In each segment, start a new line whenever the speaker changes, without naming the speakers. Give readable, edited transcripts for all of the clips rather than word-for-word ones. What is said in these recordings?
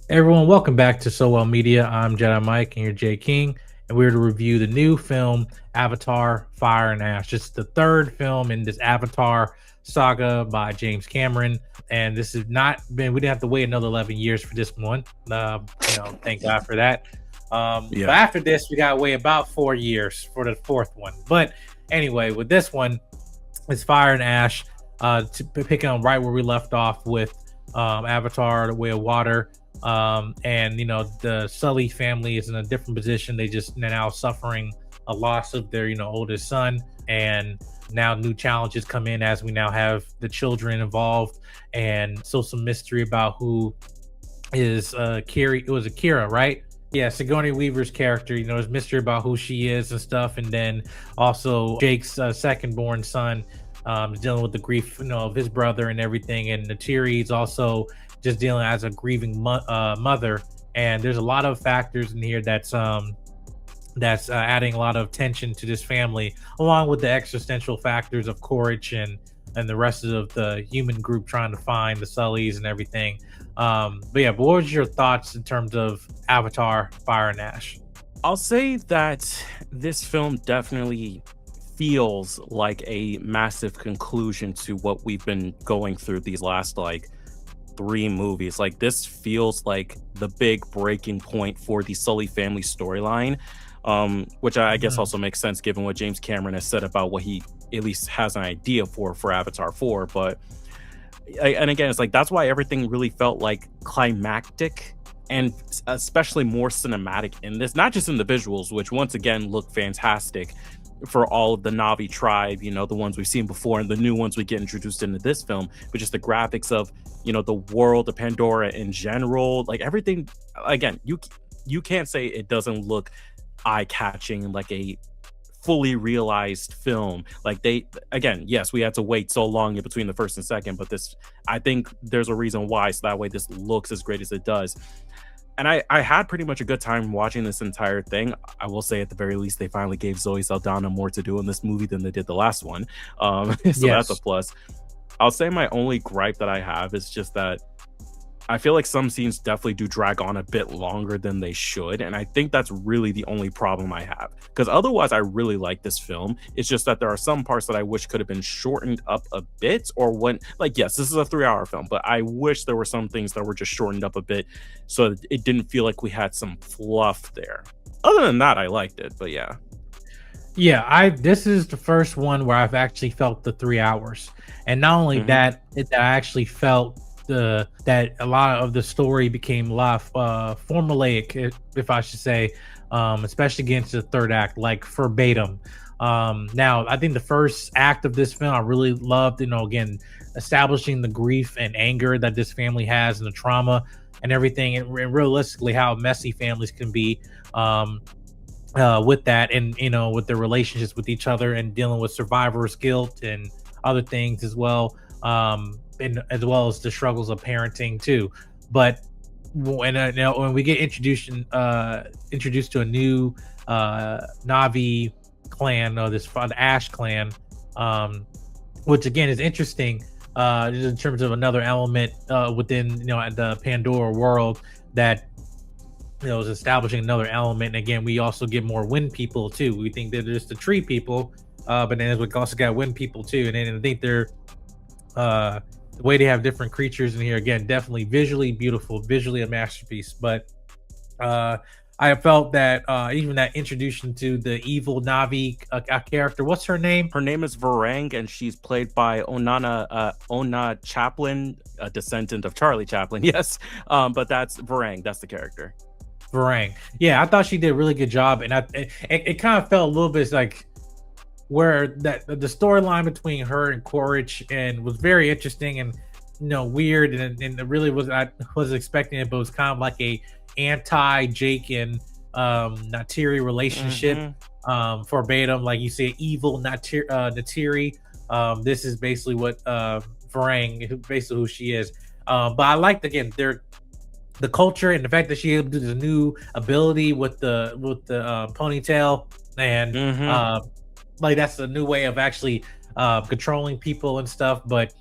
Everyone, welcome back to So Well Media. I'm Jedi Mike and you're Jay King, and we're to review the new film Avatar: Fire and Ash. It's the third film in this Avatar saga by James Cameron, and this has not been. We didn't have to wait another 11 years for this one. Thank God for that. But
Yeah.
after this, we got to wait about 4 years for the fourth one. But anyway, with this one, it's Fire and Ash. Picking on right where we left off with Avatar: The Way of Water. And the Sully family is in a different position. They're now suffering a loss of their oldest son, and now new challenges come in as we now have the children involved, and still some mystery about who is Kiri. It was Akira, right? Yeah, Sigourney Weaver's character. There's mystery about who she is and stuff, and then also Jake's second born son is dealing with the grief, of his brother and everything, and Neytiri is also just dealing as a grieving mother. And there's a lot of factors in here that's adding a lot of tension to this family, along with the existential factors of Courage and the rest of the human group trying to find the Sullys and everything. But what was your thoughts in terms of Avatar: Fire and Ash?
I'll say that this film definitely feels like a massive conclusion to what we've been going through these last three movies. Like this feels like the big breaking point for the Sully family storyline. Which I guess
Mhm.
also makes sense given what James Cameron has said about what he at least has an idea for Avatar 4. But and again, it's like that's why everything really felt like climactic and especially more cinematic in this, not just in the visuals, which once again look fantastic for all of the Navi tribe, the ones we've seen before and the new ones we get introduced into this film, but just the graphics of, the world of Pandora in general, like everything. Again, you can't say it doesn't look eye-catching like a fully realized film. Like they, again, yes, we had to wait so long in between the first and second, but this, I think there's a reason why, so that way this looks as great as it does. And I had pretty much a good time watching this entire thing. I will say at the very least they finally gave Zoe Saldana more to do in this movie than they did the last one. So that's a
Yes.
plus. I'll say my only gripe that I have is just that I feel like some scenes definitely do drag on a bit longer than they should. And I think that's really the only problem I have. Because otherwise, I really like this film. It's just that there are some parts that I wish could have been shortened up a bit. Or when, like, yes, this is a 3 hour film, but I wish there were some things that were just shortened up a bit so that it didn't feel like we had some fluff there. Other than that, I liked it. But yeah.
Yeah, I this is the first one where I've actually felt the 3 hours, and not only
Hmm.
that I actually felt the that a lot of the story became a lot formulaic, if I should say, especially against the third act, like verbatim. Now I think the first act of this film I really loved, again, establishing the grief and anger that this family has and the trauma and everything, and realistically how messy families can be. With that, and with their relationships with each other and dealing with survivor's guilt and other things as well, and as well as the struggles of parenting too. But when we get introduced to a new Navi clan, or the Ash clan, um which again is interesting, just in terms of another element within the Pandora world that is establishing another element. And again, we also get more wind people too. We think they're just the tree people, but then we also got wind people too. And then I think they're the way they have different creatures in here, again, definitely visually beautiful, visually a masterpiece. But I felt that even that introduction to the evil Navi character, what's her name?
Her name is Varang, and she's played by Oona Chaplin, a descendant of Charlie Chaplin. Yes, but that's Varang. That's the character.
Varang. Yeah, I thought she did a really good job, and it kind of felt a little bit like where that the storyline between her and Quaritch and was very interesting and weird, and it really was, I was expecting it, but it was kind of like a anti Jake and Neytiri relationship,
Hmm.
verbatim, like you say, evil Neytiri. This is basically what Varang, basically who she is. But I liked, again, the culture and the fact that she able to do this new ability with the ponytail, and
Hmm.
like that's a new way of actually controlling people and stuff. But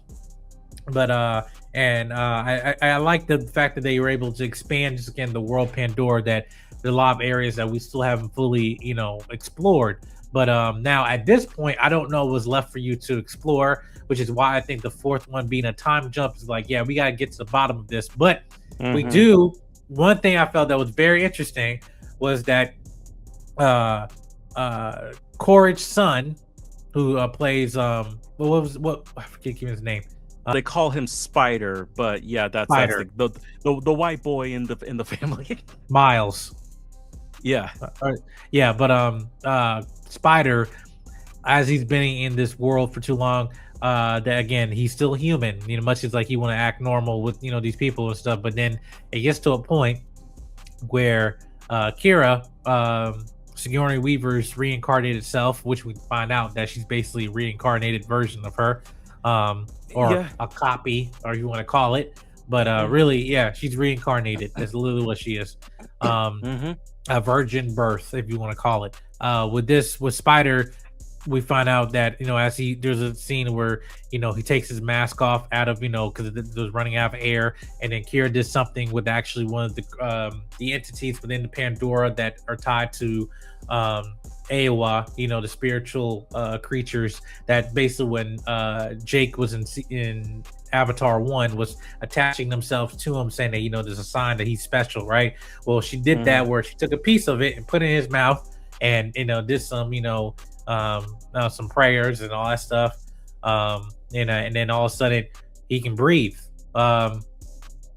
And I like the fact that they were able to expand just again the world Pandora, that there are a lot of areas that we still haven't fully, explored. But now at this point, I don't know what's left for you to explore, which is why I think the fourth one being a time jump is like, yeah, we got to get to the bottom of this. But we do. One thing I felt that was very interesting was that Courage's son, who plays what I forget his name.
They call him Spider, but yeah, that's the white boy in the family.
Miles.
Yeah.
But Spider, as he's been in this world for too long, that again, he's still human, much as like he want to act normal with these people and stuff, but then it gets to a point where Kira, Sigourney Weaver's reincarnated self, which we find out that she's basically a reincarnated version of her, or a copy, or you want to call it, but really, yeah, she's reincarnated. That's literally what she is. A virgin birth, if you want to call it. With Spider, we find out that as there's a scene where he takes his mask off out of because it was running out of air, and then Kira did something with actually one of the entities within the Pandora that are tied to Awa, the spiritual creatures that basically when Jake was in Avatar 1 was attaching themselves to him, saying that there's a sign that he's special, right? Well, she did that where she took a piece of it and put it in his mouth, and did some some prayers and all that stuff, and then all of a sudden he can breathe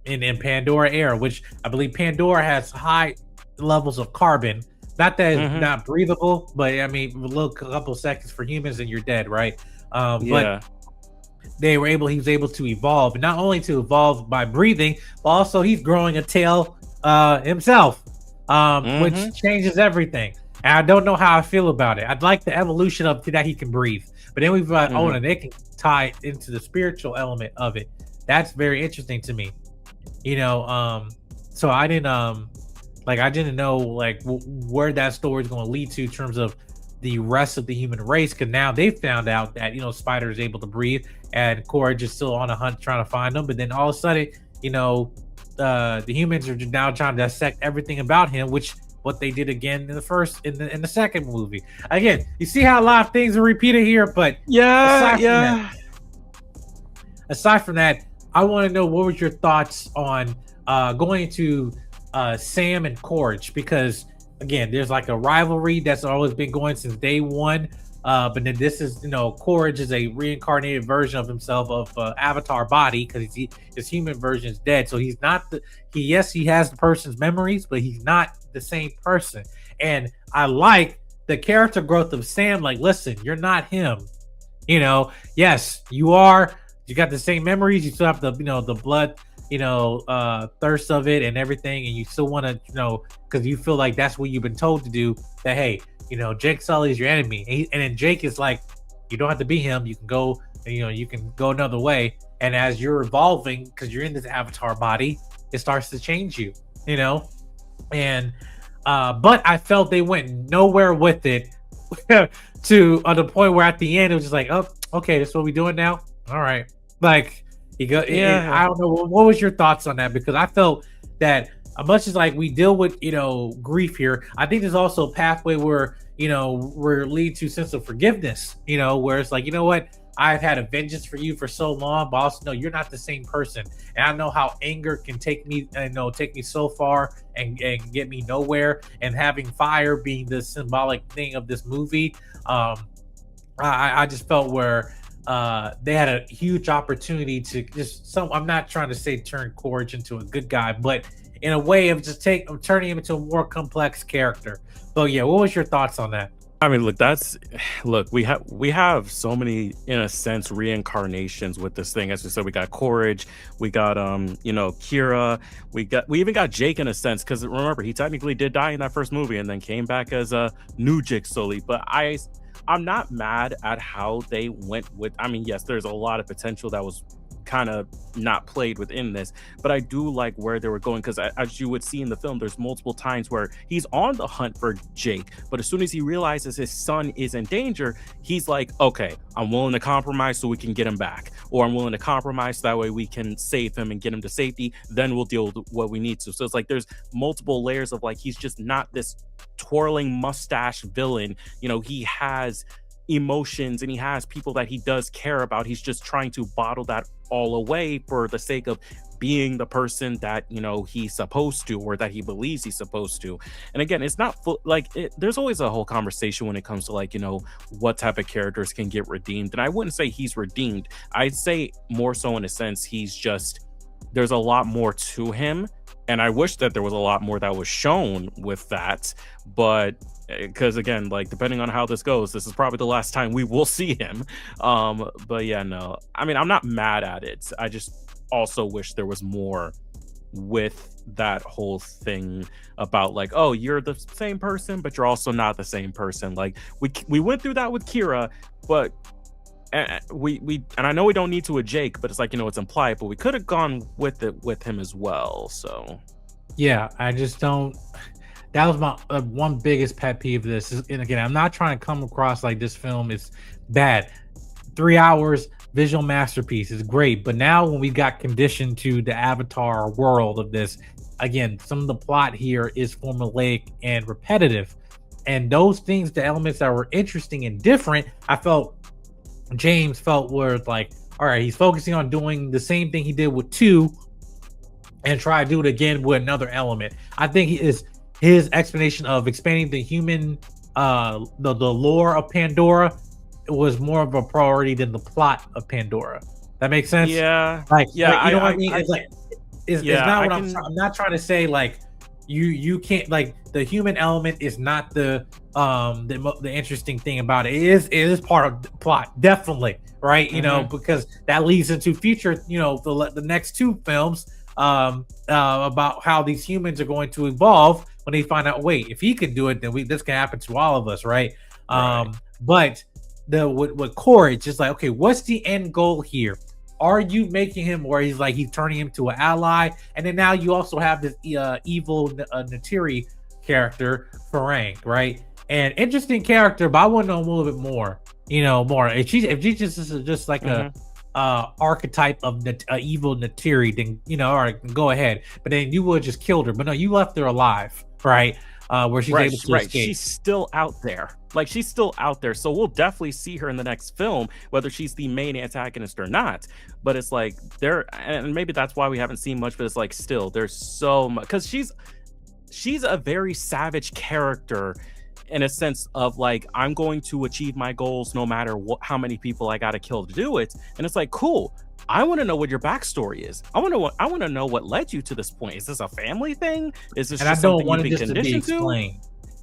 in Pandora air, which I believe Pandora has high levels of carbon. Not that it's not breathable, but I mean, a little couple seconds for humans and you're dead, right? But he was able to evolve, and not only to evolve by breathing, but also he's growing a tail himself, which changes everything. And I don't know how I feel about it. I'd like the evolution of that he can breathe, but then we've got Oona, they can tie it into the spiritual element of it. That's very interesting to me, so I didn't I didn't know where that story is going to lead to in terms of the rest of the human race, because now they found out that Spider is able to breathe, and Courage is still on a hunt trying to find him. But then all of a sudden, the humans are now trying to dissect everything about him, which what they did again in the second movie. Again, you see how a lot of things are repeated here, but aside from that, I want to know what was your thoughts on going into Sam and Courage, because again, there's like a rivalry that's always been going since day one. But then this is, Courage is a reincarnated version of himself of Avatar body, because his human version is dead. So he's not he has the person's memories, but he's not the same person. And I like the character growth of Sam. Like, listen, you're not him. Yes, you are. You got the same memories. You still have the blood, thirst of it and everything, and you still want to, because you feel like that's what you've been told to do. That hey, Jake Sully is your enemy, and then Jake is like, you don't have to be him. You can go, you can go another way. And as you're evolving, because you're in this Avatar body, it starts to change you, And but I felt they went nowhere with it to the point where at the end it was just like, oh, okay, that's what we're doing now. All right, like. I don't know. What was your thoughts on that? Because I felt that as much as we deal with grief here, I think there's also a pathway where we're lead to sense of forgiveness. Where it's like, what, I've had a vengeance for you for so long, but also you're not the same person, and I know how anger can take me so far and get me nowhere. And having fire being the symbolic thing of this movie, I just felt where. They had a huge opportunity to I'm not trying to say turn Courage into a good guy, but in a way of turning him into a more complex character. But yeah, what was your thoughts on that?
I mean, look, we have so many, in a sense, reincarnations with this thing. As we said, we got Courage, we got Kira, we even got Jake in a sense, because remember, he technically did die in that first movie and then came back as a new Jake Sully. But I'm not mad at how they went with. I mean, yes, there's a lot of potential that was kind of not played within this, but I do like where they were going, because as you would see in the film, there's multiple times where he's on the hunt for Jake, but as soon as he realizes his son is in danger, he's like, okay, I'm willing to compromise so we can get him back, or I'm willing to compromise so that way we can save him and get him to safety, then we'll deal with what we need to. So it's like there's multiple layers of like, he's just not this twirling mustache villain. He has emotions and he has people that he does care about. He's just trying to bottle that all away for the sake of being the person that he's supposed to, or that he believes he's supposed to. And again, it's not there's always a whole conversation when it comes to like what type of characters can get redeemed, and I wouldn't say he's redeemed. I'd say more so in a sense he's just, there's a lot more to him, and I wish that there was a lot more that was shown with that, but because again, like depending on how this goes, this is probably the last time we will see him. But yeah, no, I mean, I'm not mad at it. I just also wish there was more with that whole thing about like, oh, you're the same person, but you're also not the same person. Like we went through that with Kira, but we and I know we don't need to with Jake, but it's like it's implied, but we could have gone with it with him as well. So
yeah, I just don't. That was my one biggest pet peeve of this. And again, I'm not trying to come across like this film is bad. 3 hours, visual masterpiece is great. But now when we got conditioned to the Avatar world of this, again, some of the plot here is formulaic and repetitive. And those things, the elements that were interesting and different, I felt James felt were like, all right, he's focusing on doing the same thing he did with 2 and try to do it again with another element. I think his explanation of expanding the human the lore of Pandora was more of a priority than the plot of Pandora. That makes sense?
Yeah.
What I mean? It's not what I'm not trying to say like you can't, like, the human element is not the interesting thing about it. It is part of the plot, definitely, right? Because that leads into future, the next 2 films about how these humans are going to evolve when they find out, wait, if he can do it, then this can happen to all of us, right? But with Core, it's just like, okay, what's the end goal here? Are you making him where he's turning him to an ally? And then now you also have this evil Neytiri character, Farang, right? And interesting character, but I want to know a little bit more. More. If she just like a archetype of evil Neytiri, then all right, go ahead. But then you would have just killed her. But no, you left her alive, right? Where she's able to escape.
She's still out there. Like, she's still out there. So we'll definitely see her in the next film, whether she's the main antagonist or not. But it's like and maybe that's why we haven't seen much, but it's like still there's so much, because she's a very savage character in a sense of like, I'm going to achieve my goals no matter how many people I gotta kill to do it. And it's like, cool, I want to know what your backstory is. I want to know what led you to this point. Is this a family thing? Is this just something you've been conditioned to?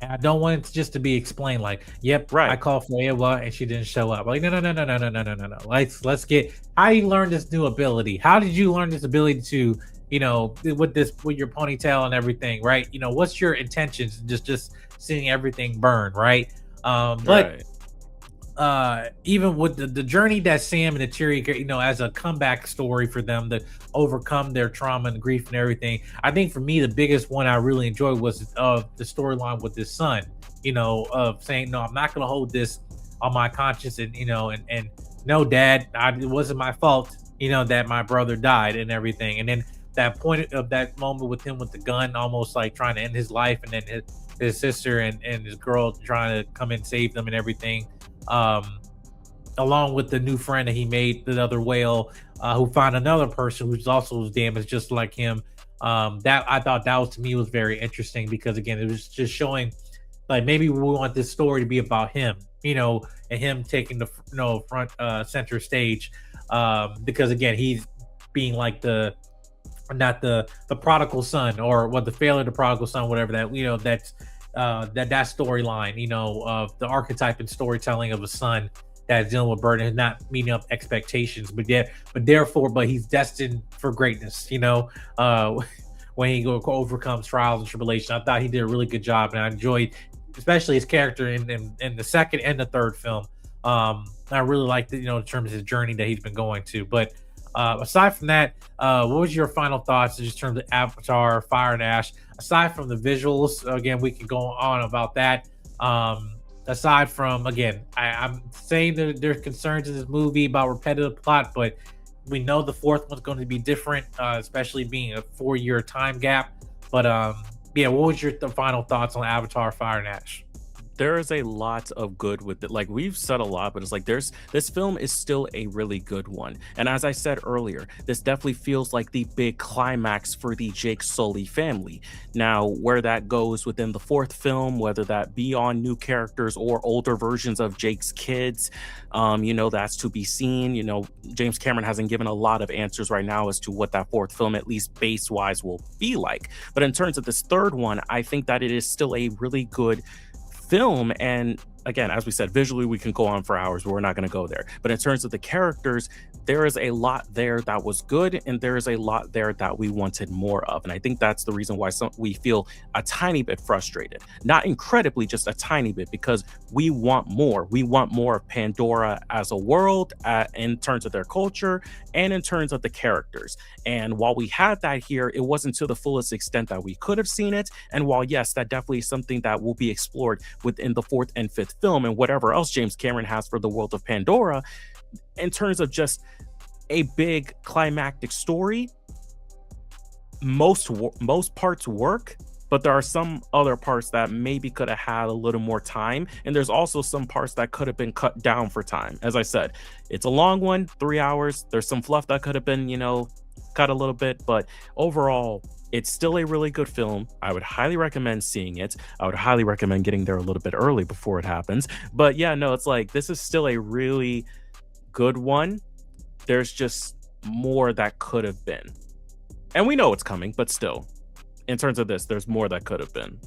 And I don't want it just to be explained like, yep, right, I called for Ava and she didn't show up. Like, no. Let's get how you learned this new ability. How did you learn this ability to, with your ponytail and everything, right? What's your intentions? Just seeing everything burn, right? But even with the journey that Sam and Neytiri, as a comeback story for them to overcome their trauma and grief and everything, I think for me the biggest one I really enjoyed was the storyline with his son, of saying, no, I'm not going to hold this on my conscience, and and no, Dad, it wasn't my fault, that my brother died and everything. And then that point of that moment with him with the gun, almost like trying to end his life, and then his sister and his girl trying to come and save them and everything. Along with the new friend that he made, the other whale, who found another person who's also damaged just like him. That I thought that was, to me, was very interesting, because again, it was just showing like maybe we want this story to be about him, and him taking the front center stage, because again, he's being like not the prodigal son, or what, the failure of the prodigal son, whatever that, that's that storyline, of the archetype and storytelling of a son that's dealing with burden and not meeting up expectations, but he's destined for greatness, when he overcomes trials and tribulations. I thought he did a really good job, and I enjoyed especially his character in the second and the third film. I really liked it, in terms of his journey that he's been going to. But Aside from that, what was your final thoughts in just terms of Avatar, Fire and Ash? Aside from the visuals, again, we can go on about that. Aside from, again, I'm saying that there's concerns in this movie about repetitive plot, but we know the fourth one's going to be different, especially being a 4-year time gap. But yeah, what was your final thoughts on Avatar, Fire and Ash?
There is a lot of good with it. Like, we've said a lot, but it's like this film is still a really good one. And as I said earlier, this definitely feels like the big climax for the Jake Sully family. Now, where that goes within the fourth film, whether that be on new characters or older versions of Jake's kids, that's to be seen. James Cameron hasn't given a lot of answers right now as to what that fourth film, at least base wise, will be like. But in terms of this third one, I think that it is still a really good film. And again, as we said, visually we can go on for hours, but we're not going to go there. But in terms of the characters, there is a lot there that was good, and there is a lot there that we wanted more of. And I think that's the reason why we feel a tiny bit frustrated. Not incredibly, just a tiny bit, because we want more. We want more of Pandora as a world, in terms of their culture and in terms of the characters. And while we had that here, it wasn't to the fullest extent that we could have seen it. And while, yes, that definitely is something that will be explored within the fourth and fifth film and whatever else James Cameron has for the world of Pandora, in terms of just a big climactic story, most parts work, but there are some other parts that maybe could have had a little more time, and there's also some parts that could have been cut down for time. As I said, it's a long one, 3 hours. There's some fluff that could have been cut a little bit, but overall it's still a really good film. I would highly recommend seeing it. I would highly recommend getting there a little bit early before it happens. But yeah, no, it's like, this is still a really good one. There's just more that could have been. And we know it's coming, but still, in terms of this, there's more that could have been.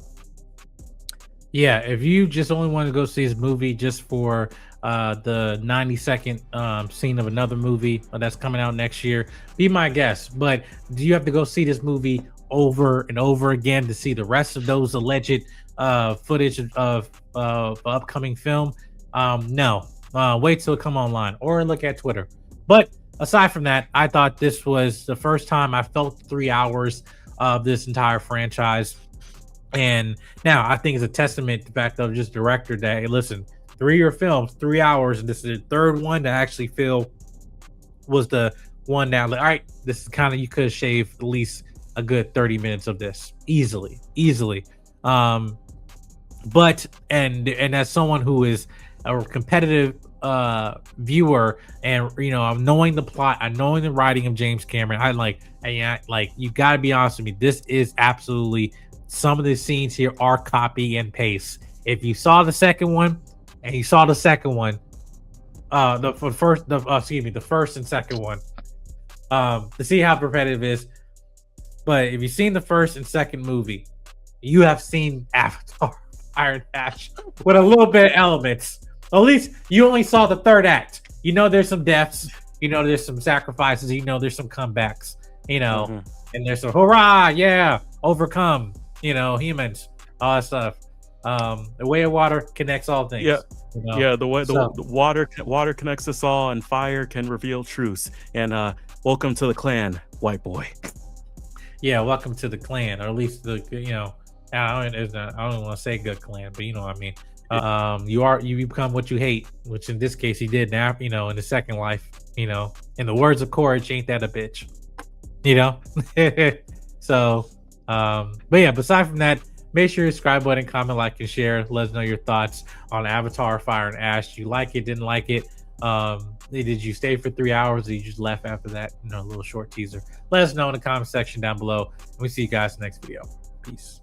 Yeah, if you just only want to go see this movie just for the 90-second scene of another movie that's coming out next year, be my guest. But do you have to go see this movie over and over again to see the rest of those alleged footage of upcoming film? No. Wait till it come online or look at Twitter. But aside from that, I thought this was the first time I felt 3 hours of this entire franchise. And now I think it's a testament to the fact of just director that, hey, listen, 3-year films, 3 hours, and this is the third one that I actually feel was the one that, like, all right, this is kind of, you could have shaved at least a good 30 minutes of this easily. But as someone who is a competitive viewer, and I'm knowing the plot, I'm knowing the writing of James Cameron, you got to be honest with me, this is absolutely, some of the scenes here are copy and paste. If you saw the second one and you saw the second one, the first and second one, to see how repetitive it is. But if you've seen the first and second movie, you have seen Avatar, Iron Ash with a little bit of elements. At least you only saw the third act. There's some deaths. There's some sacrifices. There's some comebacks. And there's some hurrah, yeah, overcome. Humans, all that stuff. The way of water connects all things.
Yeah. The way the water connects us all, and fire can reveal truth. And welcome to the clan, white boy.
Yeah, welcome to the clan, or at least the I don't want to say good clan, but you know what I mean. You become what you hate, which in this case he did. Now in the second life, in the words of Courage, ain't that a bitch? So but yeah, aside from that, make sure you subscribe button, comment, like, and share. Let us know your thoughts on Avatar, Fire and Ash. You like it, didn't like it? Did you stay for 3 hours, or you just left after that? A little short teaser. Let us know in the comment section down below. And we see you guys next video. Peace.